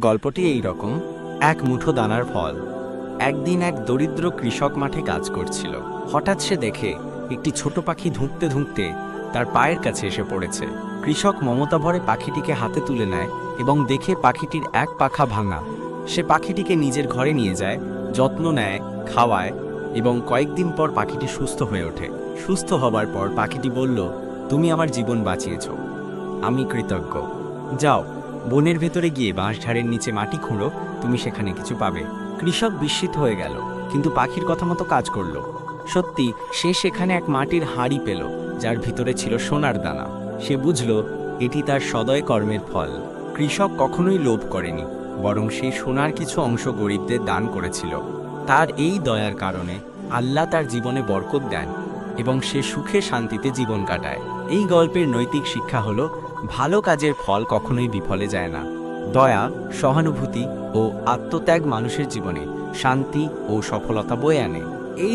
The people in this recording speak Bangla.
গল্পটি এই রকম। এক মুঠো দানার ফল। একদিন এক দরিদ্র কৃষক মাঠে কাজ করছিল। হঠাৎ সে দেখে একটি ছোট পাখি ধুঁকতে ধুঁকতে তার পায়ের কাছে এসে পড়েছে। কৃষক মমতা ভরে পাখিটিকে হাতে তুলে নেয় এবং দেখে পাখিটির এক পাখা ভাঙা। সে পাখিটিকে নিজের ঘরে নিয়ে যায়, যত্ন নেয়, খাওয়ায় এবং কয়েকদিন পর পাখিটি সুস্থ হয়ে ওঠে। সুস্থ হবার পর পাখিটি বলল, তুমি আমার জীবন বাঁচিয়েছ, আমি কৃতজ্ঞ। যাও, বনের ভেতরে গিয়ে বাঁশঝাড়ের নিচে মাটি খুঁড়ো, তুমি সেখানে কিছু পাবে। কৃষক বিস্মিত হয়ে গেল, কিন্তু পাখির কথা মতো কাজ করল। সত্যি, সে সেখানে এক মাটির হাঁড়ি পেল, যার ভিতরে ছিল সোনার দানা। সে বুঝল এটি তার সদয় কর্মের ফল। কৃষক কখনোই লোভ করেনি, বরং সেই সোনার কিছু অংশ গরিবদের দান করেছিল। তার এই দয়ার কারণে আল্লাহ তার জীবনে বরকত দেন এবং সে সুখে শান্তিতে জীবন কাটায়। এই গল্পের নৈতিক শিক্ষা হলো, ভালো কাজের ফল কখনোই বিফলে যায় না। দয়া, সহানুভূতি ও আত্মত্যাগ মানুষের জীবনে শান্তি ও সফলতা বয়ে আনে। এই